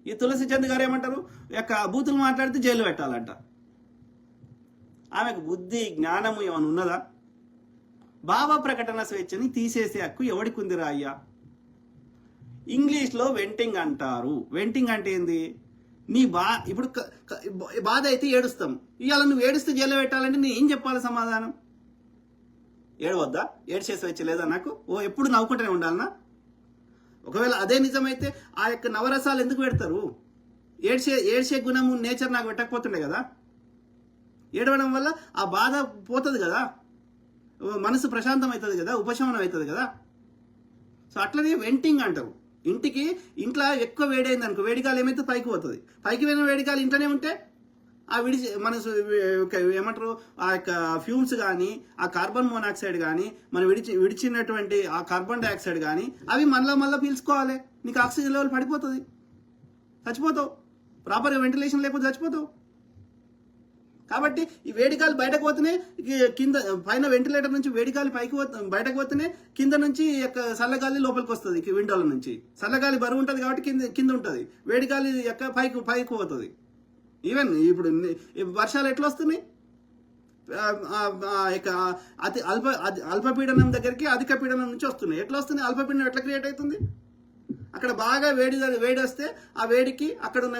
ఈ తులసి చంద్ గారు ఏమంటారు, యొక్క బూతులు మాట్లాడితే జైలు పెట్టాలంట. ఆమెకు బుద్ధి జ్ఞానము ఏమైనా ఉన్నదా? భావ ప్రకటన స్వేచ్ఛని తీసేసే హక్కు ఎవడికి ఉందిరా అయ్యా? ఇంగ్లీష్లో వెంటింగ్ అంటారు. వెంటింగ్ అంటే ఏంది? నీ ఇప్పుడు బాధ అయితే ఏడుస్తాం. ఇవాళ నువ్వు ఏడుస్తే జైలు పెట్టాలంటే నేను ఏం చెప్పాలి సమాధానం? ఏడవద్దా? ఏడ్చే స్వేచ్ఛ లేదా నాకు? ఎప్పుడు నవ్వుకుంటూనే ఉండాలనా? ఒకవేళ అదే నిజమైతే ఆ యొక్క నవరసాలు ఎందుకు పెడతారు? ఏడ్చే గుణము నేచర్ నాకు పెట్టకపోతుండే కదా. ఏడవడం వల్ల ఆ బాధ పోతుంది కదా, మనసు ప్రశాంతం అవుతుంది కదా, ఉపశమనం అవుతుంది కదా. సో అట్లనే వెంటింగ్ అంటారు. ఇంట్లో ఎక్కువ వేడైంది అనుకో, వేడిగాలి ఏమైతే పైకి పోతుంది. పైకి పోయిన వేడిగాలి ఇంట్లోనే ఉంటే ఆ మనసు ఏమంటారు, ఆ యొక్క ఫ్యూమ్స్ కానీ, ఆ కార్బన్ మోనాక్సైడ్ కానీ, మనం విడిచినటువంటి ఆ కార్బన్ డైఆక్సైడ్ కానీ అవి మళ్ళా పీల్చుకోవాలి. నీకు ఆక్సిజన్ లెవెల్ పడిపోతుంది, చచ్చిపోతావు. ప్రాపర్గా వెంటిలేషన్ లేకపోతే చచ్చిపోతావు. కాబట్టి ఈ వేడిగాలి బయటకు పోతేనే కింద పైన వెంటిలేటర్ నుంచి వేడిగాలి బయటకు పోతేనే కింద నుంచి చల్లగాలి లోపలికి వస్తుంది. విండోల నుంచి చల్లగాలి బరువు ఉంటుంది కాబట్టి కింద ఉంటుంది, వేడిగాలి పైకి పోతుంది. ఈవెన్ ఇప్పుడు వర్షాలు ఎట్లా వస్తున్నాయి? అల్పపీడనం దగ్గరికి అధిక పీడనం నుంచి వస్తున్నాయి. ఎట్లా వస్తున్నాయి? అల్పపీడనం ఎట్లా క్రియేట్ అవుతుంది? అక్కడ బాగా వేడి వస్తే ఆ వేడికి అక్కడ ఉన్న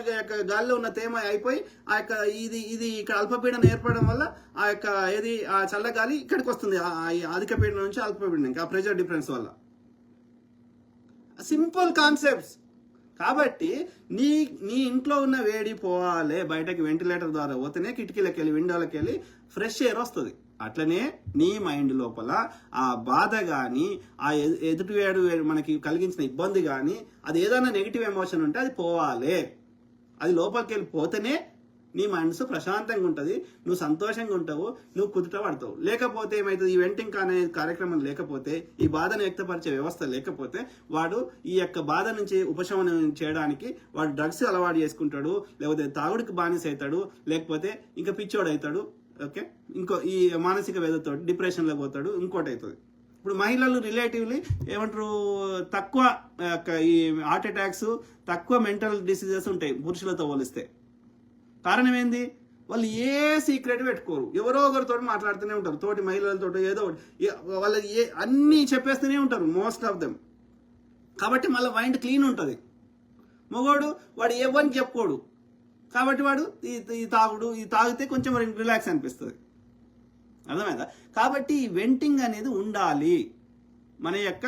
గాలిలో ఉన్న తేమ అయిపోయి ఆ యొక్క ఇది ఇక్కడ అల్పపీడనం ఏర్పడడం వల్ల ఆ యొక్క ఆ చల్లగాలి ఇక్కడికి వస్తుంది. అధిక పీడనం నుంచి అల్పపీడనం, ఆ ప్రెషర్ డిఫరెన్స్ వల్ల. Simple concepts. కాబట్టి నీ ఇంట్లో ఉన్న వేడి పోవాలి, బయటకి వెంటిలేటర్ ద్వారా పోతేనే కిటికీలకి వెళ్ళి విండోలకి వెళ్ళి ఫ్రెష్ ఎయిర్ వస్తుంది. అట్లనే నీ మైండ్ లోపల ఆ బాధ కానీ, ఆ ఎదుటివేడు మనకి కలిగించిన ఇబ్బంది కానీ, అది ఏదైనా నెగిటివ్ ఎమోషన్ ఉంటే అది పోవాలి. అది లోపలికి వెళ్ళి పోతేనే నీ మనసు ప్రశాంతంగా ఉంటుంది, నువ్వు సంతోషంగా ఉంటావు, నువ్వు కుదుట పడతావు. లేకపోతే ఏమవుతుంది? ఈ వెంటింగ్ అనే కార్యక్రమం లేకపోతే, ఈ బాధను వ్యక్తపరిచే వ్యవస్థ లేకపోతే, వాడు ఈ యొక్క బాధ నుంచి ఉపశమనం చేయడానికి వాడు డ్రగ్స్ అలవాటు చేసుకుంటాడు, లేకపోతే తాగుడికి బానిస అవుతాడు, లేకపోతే ఇంకా పిచ్చోడు అవుతాడు. ఓకే, ఇంకో ఈ మానసిక వేదతో డిప్రెషన్లో పోతాడు, ఇంకోటి అవుతుంది. ఇప్పుడు మహిళలు రిలేటివ్లీ ఏమంటారు, తక్కువ ఈ హార్ట్ అటాక్స్, తక్కువ మెంటల్ డిసీజెస్ ఉంటాయి పురుషులతో పోలిస్తే. కారణం ఏంది? వాళ్ళు ఏ సీక్రెట్ పెట్టుకోరు, ఎవరో ఒకరితో మాట్లాడుతూనే ఉంటారు, తోటి మహిళలతో ఏదో వాళ్ళ అన్నీ చెప్పేస్తూనే ఉంటారు మోస్ట్ ఆఫ్ దెమ్. కాబట్టి మళ్ళీ మైండ్ క్లీన్ ఉంటుంది. మగవాడు వాడు ఎవరిని చెప్పుకోడు, కాబట్టి వాడు ఈ తాగితే కొంచెం రిలాక్స్ అనిపిస్తుంది. అర్థమైందా? కాబట్టి ఈ వెంటింగ్ అనేది ఉండాలి. మన యొక్క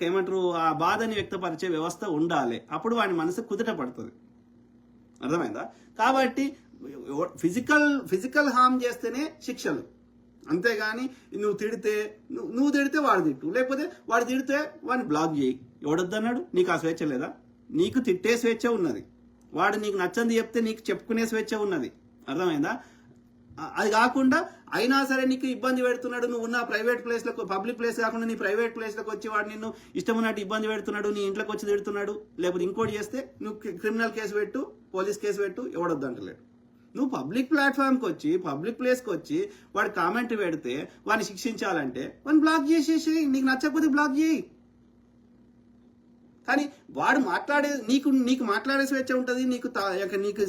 ఏమంటారు, ఆ బాధని వ్యక్తపరిచే వ్యవస్థ ఉండాలి. అప్పుడు వాడి మనసు కుదుట పడుతుంది. అర్థమైందా? కాబట్టి ఫిజికల్ హార్మ్ చేస్తేనే శిక్షలు, అంతేగాని నువ్వు తిడితే వాడు తిట్టు, లేకపోతే వాడు తిడితే వాడిని బ్లాక్ చేయి. ఎవడొద్దన్నాడు? నీకు ఆ స్వేచ్ఛ లేదా? నీకు తిట్టే స్వేచ్ఛ ఉన్నది, వాడు నీకు నచ్చంది చెప్తే నీకు చెప్పుకునే స్వేచ్ఛ ఉన్నది. అర్థమైందా? అది కాకుండా అయినా సరే నీకు ఇబ్బంది పెడుతున్నాడు, నువ్వు ఉన్న ప్రైవేట్ ప్లేస్లకు, పబ్లిక్ ప్లేస్ కాకుండా నీ ప్రైవేట్ ప్లేస్లకు వచ్చి వాడు నిన్ను ఇష్టమున్నట్టు ఇబ్బంది పెడుతున్నాడు, నీ ఇంట్లోకి వచ్చి తిడుతున్నాడు, లేకపోతే ఇంకోటి చేస్తే నువ్వు క్రిమినల్ కేసు పెట్టు, పోలీస్ కేసు పెట్టు, ఎవడొద్దంటలేడు. నువ్వు పబ్లిక్ ప్లాట్ఫామ్కి వచ్చి, పబ్లిక్ ప్లేస్కి వచ్చి వాడు కామెంట్ పెడితే వాడిని శిక్షించాలంటే వాడిని బ్లాక్ చేసేసి, నీకు నచ్చకపోతే బ్లాక్ చేయి. కానీ వాడు నీకు మాట్లాడే స్వేచ్ఛ ఉంటుంది, నీకు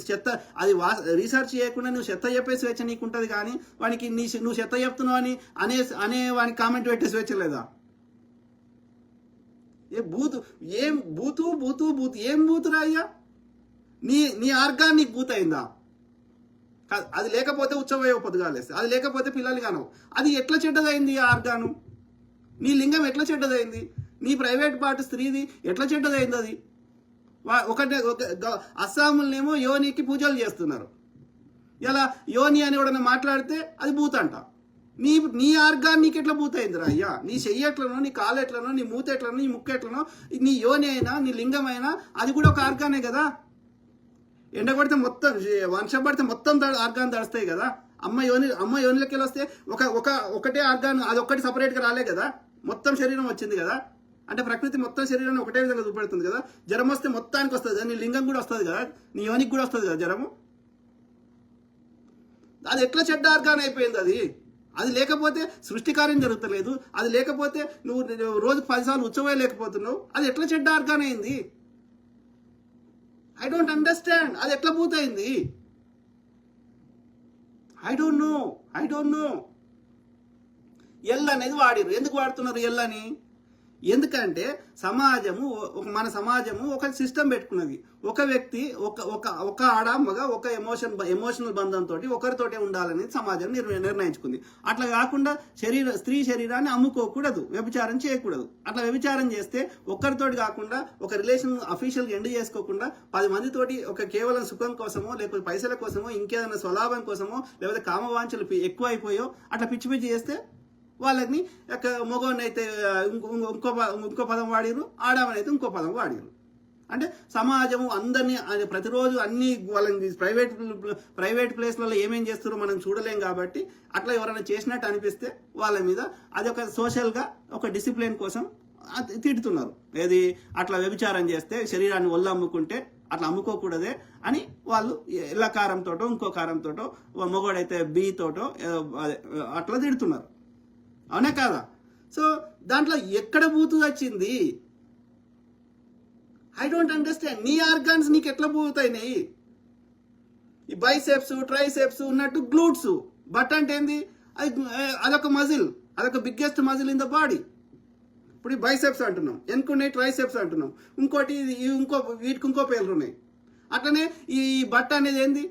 చెత్త అది రీసెర్చ్ చేయకుండా నువ్వు చెత్త చెప్పే స్వేచ్ఛ నీకు ఉంటుంది. కానీ వానికి నువ్వు చెత్త చెప్తున్నావు అని అనే వానికి కామెంట్ పెట్టే స్వేచ్ఛ లేదా? ఏం బూతురా అయ్యా? నీ ఆర్గాన్ నీకు బూత్ అయిందా? అది లేకపోతే ఉత్సవ పొద్దుగాలేస్తే, అది లేకపోతే పిల్లలు కానవు. అది ఎట్లా చెడ్డదైంది? ఆ ఆర్గాను, నీ లింగం ఎట్లా చెడ్డదైంది? నీ ప్రైవేట్ పార్ట్ స్త్రీది ఎట్లా చెడ్డదైంది? అది అస్సాములనేమో యోనికి పూజలు చేస్తున్నారు. ఇలా యోని అని ఎవడన్నా మాట్లాడితే అది బూత్ అంట. నీ ఆర్గాన్ నీకు ఎట్లా బూత్ అయిందిరా అయ్యా? నీ చెయ్యి ఎట్లనో, నీ కాలు ఎట్లనో, నీ మూత ఎట్లనో, నీ ముక్కు ఎట్లనో, నీ యోని అయినా, నీ లింగం అయినా అది కూడా ఒక ఆర్గానే కదా. ఎండ కొడితే మొత్తం, వర్షం పడితే మొత్తం ఆర్గాన్ తడుస్తాయి కదా. అమ్మ యోనిలోకి వెళ్ళి వస్తే ఒకటే ఆర్గాన్, అది ఒక్కటి సపరేట్గా రాలే కదా, మొత్తం శరీరం వచ్చింది కదా. అంటే ప్రకృతి మొత్తం శరీరాన్ని ఒకటే విధంగా చూపెడుతుంది కదా. జ్వరం వస్తే మొత్తానికి వస్తుంది కదా, నీ లింగం కూడా వస్తుంది కదా, నీ యోనికి కూడా వస్తుంది కదా జ్వరము. అది ఎట్లా చెడ్డ ఆర్గాన్ అయిపోయింది? అది లేకపోతే సృష్టి కార్యం జరుగుతలేదు, అది లేకపోతే నువ్వు రోజుకు 10 సార్లు ఉత్సవే లేకపోతున్నావు, అది ఎట్లా చెడ్డ ఆర్గాన్ అయింది? I don't understand. అది ఎట్లా పూర్తయింది? I don't know. ఎల్ అనేది వాడిరు. ఎందుకు వాడుతున్నారు ఎల్ అని? ఎందుకంటే మన సమాజము ఒక సిస్టమ్ పెట్టుకున్నది. ఒక వ్యక్తి ఒక ఆడ మగ ఒక ఎమోషనల్ బంధంతో ఒకరితోటే ఉండాలని సమాజం నిర్ణయించుకుంది. అట్లా కాకుండా స్త్రీ శరీరాన్ని అమ్ముకోకూడదు, వ్యభిచారం చేయకూడదు. అట్లా వ్యభిచారం చేస్తే ఒక్కరితోటి కాకుండా ఒక రిలేషన్ అఫీషియల్గా ఎండ్ చేసుకోకుండా 10 మందితోటి ఒక కేవలం సుఖం కోసమో లేకపోతే పైసల కోసమో ఇంకేదైనా స్వలాభం కోసమో లేకపోతే కామవాంఛలు ఎక్కువ అయిపోయో అట్లా పిచ్చి పిచ్చి చేస్తే వాళ్ళని మగవాడిని అయితే ఇంకో పదం వాడిరు, ఆడవనైతే ఇంకో పదం వాడిరు. అంటే సమాజము అందరినీ ప్రతిరోజు అన్ని వాళ్ళని ప్రైవేట్ ప్లేస్లలో ఏమేం చేస్తారో మనం చూడలేం కాబట్టి అట్లా ఎవరైనా చేసినట్టు అనిపిస్తే వాళ్ళ మీద అది ఒక సోషల్గా ఒక డిసిప్లిన్ కోసం తిడుతున్నారు. ఏది అట్లా వ్యభిచారం చేస్తే శరీరాన్ని ఒళ్ళు అమ్ముకుంటే అట్లా అమ్ముకోకూడదే అని వాళ్ళు ఎల్ల కారంతోటో ఇంకో కారంతోటో మగవాడైతే బి తోటో అట్లా తిడుతున్నారు. అవునా కాదా? సో దాంట్లో ఎక్కడ బూతు వచ్చింది? I don't understand. నీ ఆర్గాన్స్ నీకు ఎట్లా బూతాయినాయి? ఈ బైసెప్స్ ట్రైసెప్స్ ఉన్నట్టు గ్లూట్స్. బట్ అంటే ఏంది? అదొక మజిల్, అదొక biggest muscle in the body. ఇప్పుడు ఈ బైసెప్స్ అంటున్నాం, ఎన్నుకున్నాయి ట్రైసెప్స్ అంటున్నాం, ఇంకోటి వీటికి ఇంకో పేర్లు ఉన్నాయి. అట్లనే ఈ బట్ట అనేది ఏంది?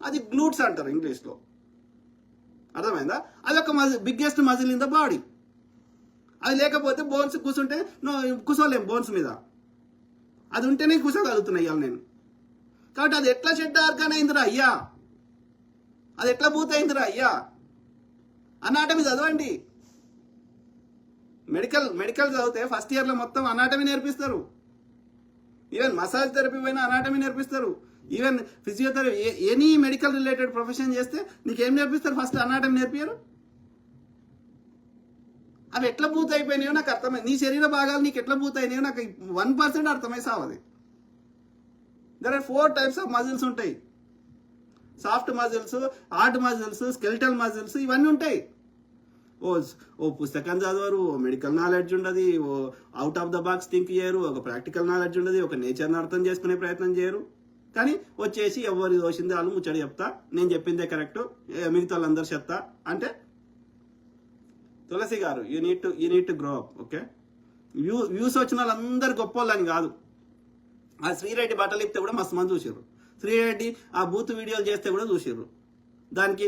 అది గ్లూట్స్ అంటారు ఇంగ్లీష్లో. అర్థమైందా? అదొక biggest muscle in the body. అది లేకపోతే బోన్స్ కూర్చుంటే కూర్చోలేం బోన్స్ మీద. అది ఉంటేనే కూర్చోగలుగుతున్నాయి ఇవాళ నేను. కాబట్టి అది ఎట్లా చెడ్డ ఆర్గాన్ అయిందిరా అయ్యా? అది ఎట్లా పూర్తయిందిరా అయ్యా? అనాటమీ చదవండి. మెడికల్ చదివితే ఫస్ట్ ఇయర్లో మొత్తం అనాటమీ నేర్పిస్తారు. ఈవెన్ మసాజ్ థెరపీ పైన అనాటమీ నేర్పిస్తారు. Even physiotherapy, any medical related profession చేస్తే నీకేం నేర్పిస్తారు? ఫస్ట్ అనాటమీ నేర్పియరు. అవి ఎట్లా పూర్తయిపోయినాయో నాకు అర్థమై, నీ శరీర భాగాలు నీకు ఎట్లా పూర్తయినాయో నాకు 1% అర్థమై సావది. There are 4 types of muscles ఉంటాయి. Soft muscles, hard muscles, skeletal muscles, ఇవన్నీ ఉంటాయి. ఓ పుస్తకం చదవరు, ఓ మెడికల్ నాలెడ్జ్ ఉండదు, ఓ out of the box think చేయరు, ఒక ప్రాక్టికల్ నాలెడ్జ్ ఉండదు, ఒక నేచర్ని అర్థం చేసుకునే ప్రయత్నం చేయరు. కానీ వచ్చేసి ఎవరి దోషింది వాళ్ళు ముచ్చట చెప్తా, నేను చెప్పిందే కరెక్ట్, మిగతా వాళ్ళందరూ చెప్తా అంటే. తులసి గారు, you need to grow up. Okay, views వచ్చిన వాళ్ళందరూ గొప్ప వాళ్ళని కాదు. ఆ శ్రీరెడ్డి బట్టలు ఇప్పితే కూడా మస్తు మంది చూసారు. శ్రీరెడ్డి ఆ బూత్ వీడియోలు చేస్తే కూడా చూసారు. దానికి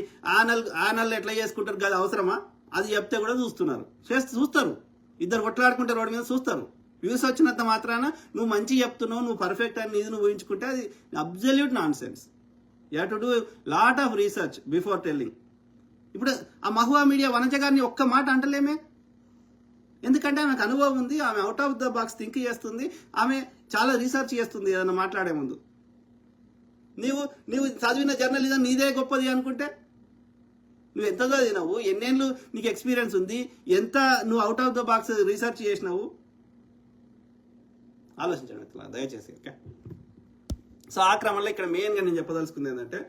ఆనల్ ఎట్లా చేసుకుంటారు కదా అవసరమా? అది చెప్తే కూడా చూస్తారు. ఇద్దరు కొట్లాడుకుంటే రోడ్డు మీద చూస్తారు. వ్యూస్ వచ్చినంత మాత్రాన నువ్వు మంచి చెప్తున్నావు, నువ్వు పర్ఫెక్ట్ అని నీది నువ్వు ఊహించుకుంటే అది absolute non sense. You have to do lot of research before telling. ఇప్పుడు ఆ మహువా మీడియా వనజ గారిని ఒక్క మాట అంటలేమే, ఎందుకంటే ఆమెకు అనుభవం ఉంది, ఆమె out of the box think చేస్తుంది, ఆమె చాలా రీసెర్చ్ చేస్తుంది ఏదన్నా మాట్లాడే ముందు. నువ్వు చదివిన జర్నలిజం నీదే గొప్పది అనుకుంటే నువ్వు ఎంత చదివినావు, ఎన్నేళ్ళు నీకు ఎక్స్పీరియన్స్ ఉంది, ఎంత నువ్వు out of the box research చేసినావు ఆలోచించండి ఇట్లా దయచేసి. ఓకే, సో ఆ క్రమంలో ఇక్కడ మెయిన్గా నేను చెప్పదలుచుకుంది ఏంటంటే,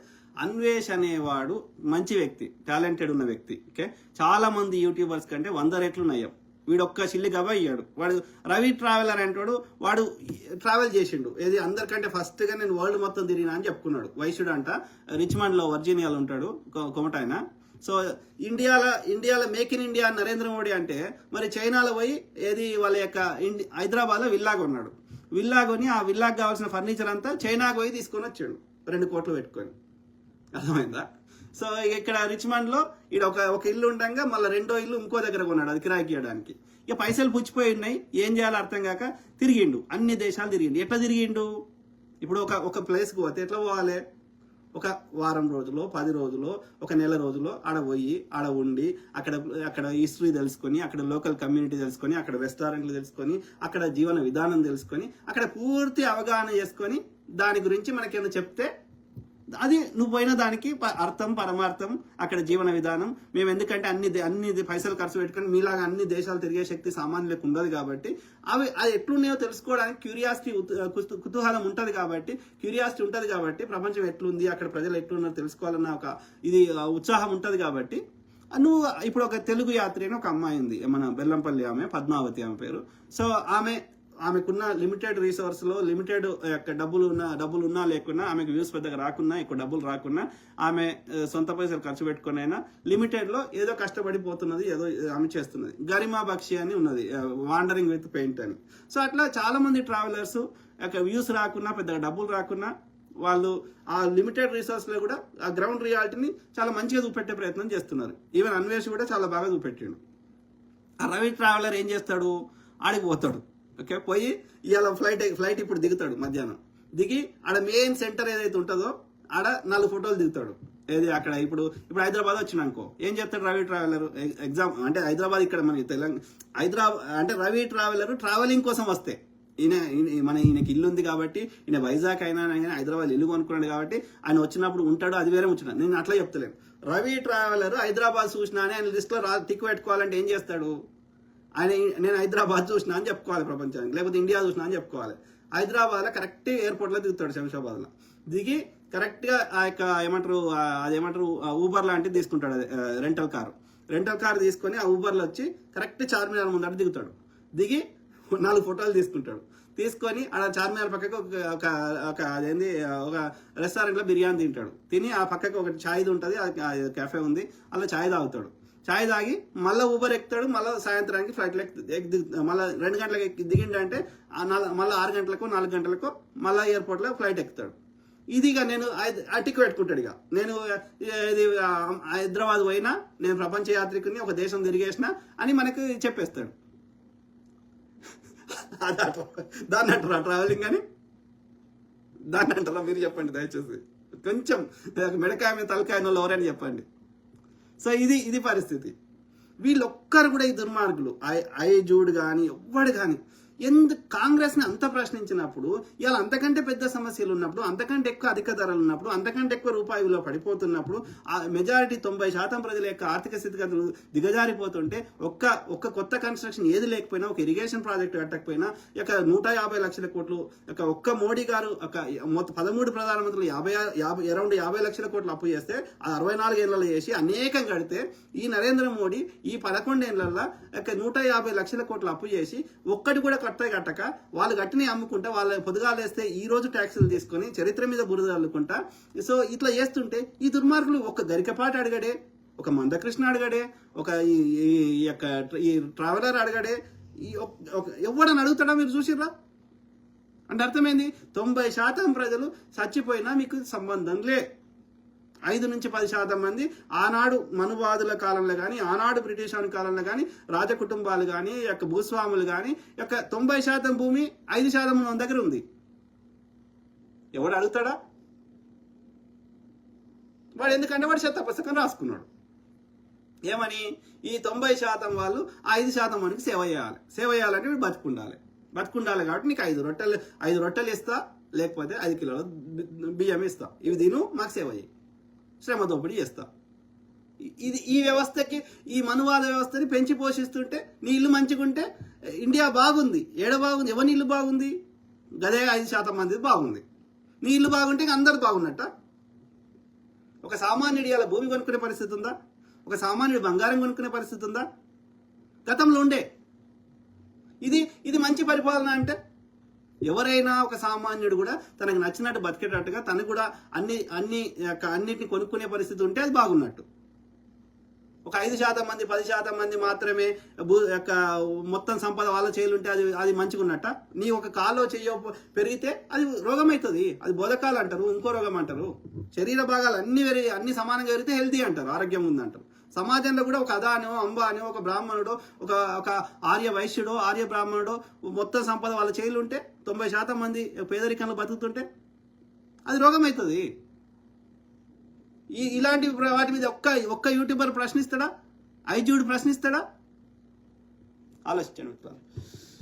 అన్వేష్ అనేవాడు మంచి వ్యక్తి, టాలెంటెడ్ ఉన్న వ్యక్తి. ఓకే, చాలా మంది యూట్యూబర్స్ కంటే 100 రెట్లు నయ్యాం. వీడు ఒక్క చిల్లి గబ అయ్యాడు. వాడు రవి ట్రావెలర్ అంటాడు, వాడు ట్రావెల్ చేసిండు. ఏది అందరికంటే ఫస్ట్గా నేను వరల్డ్ మొత్తం తిరిగినా అని చెప్పుకున్నాడు. వైశ్యుడు అంట, రిచ్మండ్లో వర్జీనియాలో ఉంటాడు, కొమటాయన. సో ఇండియాలో make in India Narendra Modi అంటే, మరి చైనాలో పోయి ఏది వాళ్ళ యొక్క హైదరాబాద్లో విల్లా కొన్నాడు. విల్లా కొని ఆ విల్లాకు కావాల్సిన ఫర్నిచర్ అంతా చైనాకు పోయి తీసుకొని వచ్చాడు 2 కోట్లు పెట్టుకొని. అర్థమైందా? సో ఇక్కడ రిచ్మండ్లో ఈడ ఒక ఇల్లు ఉండగా మళ్ళీ 2వ ఇల్లు ఇంకో దగ్గర కొన్నాడు, అది కిరాయికి ఇవ్వడానికి. ఇక పైసలు పుచ్చిపోయి ఉన్నాయి, ఏం చేయాలో అర్థం కాక తిరిగిండు, అన్ని దేశాలు తిరిగిండు. ఎట్లా తిరిగిండు? ఇప్పుడు ఒక ప్లేస్కి పోతే ఎట్లా పోవాలి? ఒక వారం రోజులు, 10 రోజులు, ఒక నెల రోజులు ఆడ పోయి ఆడ ఉండి అక్కడ హిస్టరీ తెలుసుకొని, అక్కడ లోకల్ కమ్యూనిటీ తెలుసుకొని, అక్కడ రెస్టారెంట్లు తెలుసుకొని, అక్కడ జీవన విధానం తెలుసుకొని, అక్కడ పూర్తి అవగాహన చేసుకొని దాని గురించి మనకేమైనా చెప్తే అది నువ్వు పోయిన దానికి అర్థం పరమార్థం అక్కడ జీవన విధానం. మేము ఎందుకంటే అన్ని పైసలు ఖర్చు పెట్టుకొని మీలాగా అన్ని దేశాలు తిరిగే శక్తి సామాన్యులకు ఉండదు కాబట్టి అది ఎట్లున్నాయో తెలుసుకోవడానికి కుతూహలం ఉంటుంది కాబట్టి ప్రపంచం ఎట్లుంది, అక్కడ ప్రజలు ఎట్లున్నారో తెలుసుకోవాలన్న ఒక ఉత్సాహం ఉంటుంది కాబట్టి నువ్వు ఇప్పుడు ఒక తెలుగు యాత్రి అని ఒక అమ్మాయి ఉంది, మన బెల్లంపల్లి ఆమె, పద్మావతి ఆమె పేరు. సో ఆమె ఆమెకున్న లిమిటెడ్ రిసోర్స్ లో లిమిటెడ్ డబ్బులు ఉన్నా లేకున్నా, ఆమెకు వ్యూస్ పెద్దగా రాకున్నా, ఎక్కువ డబ్బులు రాకున్నా, ఆమె సొంత పైసలు ఖర్చు పెట్టుకుని అయినా లిమిటెడ్ లో ఏదో కష్టపడిపోతున్నది, ఏదో ఆమె చేస్తున్నది. గరిమా బక్షి అని ఉన్నది, వాండరింగ్ విత్ పెయింట్ అని. సో అట్లా చాలా మంది ట్రావెలర్స్ వ్యూస్ రాకున్నా, పెద్దగా డబ్బులు రాకున్నా, వాళ్ళు ఆ లిమిటెడ్ రిసోర్స్ లో కూడా ఆ గ్రౌండ్ రియాలిటీని చాలా మంచిగా చూపెట్టే ప్రయత్నం చేస్తున్నారు. ఈవెన్ అన్వేష్ కూడా చాలా బాగా చూపెట్టాడు. ఆ రవి ట్రావెలర్ ఏం చేస్తాడు, ఆడికి పోతాడు. ఓకే, పోయి ఇవాళ ఫ్లైట్ ఇప్పుడు దిగుతాడు, మధ్యాహ్నం దిగి ఆడ మెయిన్ సెంటర్ ఏదైతే ఉంటుందో ఆడ 4 ఫోటోలు దిగుతాడు. ఏది అక్కడ ఇప్పుడు హైదరాబాద్ వచ్చిన అనుకో, ఏం చేస్తాడు రవి ట్రావెలర్? ఎగ్జామ్ అంటే హైదరాబాద్ ఇక్కడ మనకి తెలంగాణ హైదరాబాద్ అంటే రవి ట్రావెలర్ ట్రావెలింగ్ కోసం వస్తే, ఈయనకి ఇల్లు ఉంది కాబట్టి, ఈయన వైజాగ్ అయినా హైదరాబాద్ ఇల్లు కొనుక్కున్నాడు కాబట్టి ఆయన వచ్చినప్పుడు ఉంటాడు, అది వేరే ముచ్చట. నేను అట్లా చెప్తలేను. రవి ట్రావెలర్ హైదరాబాద్ చూసినా అని ఆయన లిస్ట్ లో టిక్ పెట్టుకోవాలంటే ఏం చేస్తాడు? ఆయన నేను హైదరాబాద్ చూసినా అని చెప్పుకోవాలి ప్రపంచానికి, లేకపోతే ఇండియా చూసినా అని చెప్పుకోవాలి. హైదరాబాద్ లో కరెక్ట్ ఎయిర్పోర్ట్ లో దిగుతాడు, శంషాబాద్ లో దిగి కరెక్ట్ గా ఆ యొక్క అదేమంటారు ఊబర్ లాంటిది తీసుకుంటాడు, రెంటల్ కారు తీసుకొని ఆ ఊబర్ లో వచ్చి కరెక్ట్ చార్మినార్ ముందట దిగుతాడు. దిగి 4 ఫోటోలు తీసుకొని ఆడ చార్మినార్ పక్కకు ఒక అదేంది ఒక రెస్టారెంట్ లో బిర్యానీ తింటాడు. తిని ఆ పక్కకు ఒక ఛాయ్ ఉంటుంది, కెఫే ఉంది, అలా ఛాయ్ తాగుతాడు. ఛాయ్ తాగి మళ్ళీ ఊబర్ ఎక్కుతాడు. మళ్ళీ సాయంత్రానికి ఫ్లైట్లో మళ్ళీ 2 గంటలకు దిగిండంటే మళ్ళీ 6 గంటలకు 4 గంటలకు మళ్ళీ ఎయిర్పోర్ట్ లో ఫ్లైట్ ఎక్కుతాడు. ఇదిగా నేను టిక్ పెట్టుకుంటాడు. ఇక నేను ఇది హైదరాబాద్ పోయినా, నేను ప్రపంచ యాత్రికుని, ఒక దేశం తిరిగేసిన అని మనకు చెప్పేస్తాడు. దాన్ని అంటారా ట్రావెలింగ్ అని? దాన్ని అంటారా? మీరు చెప్పండి దయచేసి. కొంచెం మెడకాయ మీద తలకాయ ఎవరని చెప్పండి. సో ఇది పరిస్థితి. వీళ్ళొక్కరు కూడా ఈ దుర్మార్గులు, జూడ్ కానీ ఎవ్వడు కానీ ఎందుకు కాంగ్రెస్ని అంత ప్రశ్నించినప్పుడు, ఇలా అంతకంటే పెద్ద సమస్యలు ఉన్నప్పుడు, అంతకంటే ఎక్కువ అధిక ధరలు ఉన్నప్పుడు, అంతకంటే ఎక్కువ రూపాయి విలువ పడిపోతున్నప్పుడు, ఆ మెజారిటీ 90% ప్రజల యొక్క ఆర్థిక స్థితిగతులు దిగజారిపోతుంటే, ఒక్క కొత్త కన్స్ట్రక్షన్ ఏది లేకపోయినా, ఒక ఇరిగేషన్ ప్రాజెక్ట్ కట్టకపోయినా, ఇక 150 లక్షల కోట్లు ఒక్క మోడీ గారు 13 ప్రధానమంత్రులు అరౌండ్ 50 లక్షల కోట్లు అప్పు చేస్తే, ఆ 64 ఏళ్లలో చేసి అనేకం కడితే, ఈ నరేంద్ర మోడీ ఈ 11 ఏళ్లలో 150 లక్షల కోట్లు అప్పు చేసి ఒక్కటి కూడా కట్టక వాళ్ళు గట్టిని అమ్ముకుంటా, వాళ్ళ పొదుగాలేస్తే ఈ రోజు ట్యాక్సులు తీసుకొని చరిత్ర మీద బురద అల్లుకుంటా. సో ఇట్లా చేస్తుంటే ఈ దుర్మార్గులు ఒక గరికపాటి అడగడే, ఒక మందకృష్ణ అడగడే, ఈ ట్రావెలర్ అడగడే, ఎవడని అడుగుతాడా? మీరు చూసిర్రా? అంటే అర్థమైంది, 90% ప్రజలు చచ్చిపోయినా మీకు సంబంధం లే. 5 నుంచి 10% మంది ఆనాడు మనువాదుల కాలంలో కానీ, ఆనాడు బ్రిటిష్ వారి కాలంలో కానీ, రాజకుటుంబాలు కానీ, భూస్వాములు కానీ 90% భూమి 5% మన దగ్గర ఉంది. ఎవడు అడుగుతాడా? వాడు ఎందుకంటే వాడు చెత్త పుస్తకం రాసుకున్నాడు. ఏమని? ఈ 90% వాళ్ళు 5% మనకి సేవ చేయాలంటే వీడు బతుకుండాలి కాబట్టి నీకు 5 రొట్టెలు ఇస్తా, లేకపోతే 5 కిలోల బియ్యం ఇస్తా, ఇవి తిను, మాకు సేవ చేయి, శ్రమ దోపిడీ చేస్తా. ఈ వ్యవస్థకి, ఈ మనువాద వ్యవస్థని పెంచి పోషిస్తుంటే, నీ ఇల్లు మంచిగుంటే ఇండియా బాగుంది. బాగుంది? ఎవరి ఇల్లు బాగుంది? గదే 5% మంది బాగుంది. నీ ఇల్లు బాగుంటే అందరు బాగున్నట్ట? ఒక సామాన్యుడి అలా భూమి కొనుక్కునే పరిస్థితి ఉందా? ఒక సామాన్యుడు బంగారం కొనుక్కునే పరిస్థితి ఉందా? గతంలో ఉండే. ఇది మంచి పరిపాలన అంటే? ఎవరైనా ఒక సామాన్యుడు కూడా తనకు నచ్చినట్టు బతికేటట్టుగా, తను కూడా అన్నిటిని కొనుక్కునే పరిస్థితి ఉంటే అది బాగున్నట్టు. ఒక 5% మంది 10% మంది మాత్రమే మొత్తం సంపద వాళ్ళ చేయాలంటే అది మంచిగా ఉన్నట్ట? నీ ఒక కాలో చెయ్యో పెరిగితే అది రోగం అవుతుంది. అది బోధకాలు అంటారు, ఇంకో రోగం అంటారు. శరీర భాగాలు అన్ని సమానంగా పెరిగితే హెల్తీ అంటారు, ఆరోగ్యం ఉందంటారు. సమాజంలో కూడా ఒక అదానో అంబానో, ఒక బ్రాహ్మణుడో, ఒక ఆర్య వైశ్యుడో, ఆర్య బ్రాహ్మణుడో మొత్తం సంపద వాళ్ళ చేయాలంటే 90% మంది పేదరికంలో బతుకుతుంటే అది రోగం అవుతుంది. ఇలాంటి వాటి మీద ఒక్క యూట్యూబర్ ప్రశ్నిస్తాడా? జూడ్ ప్రశ్నిస్తాడా? ఆలోచించండి.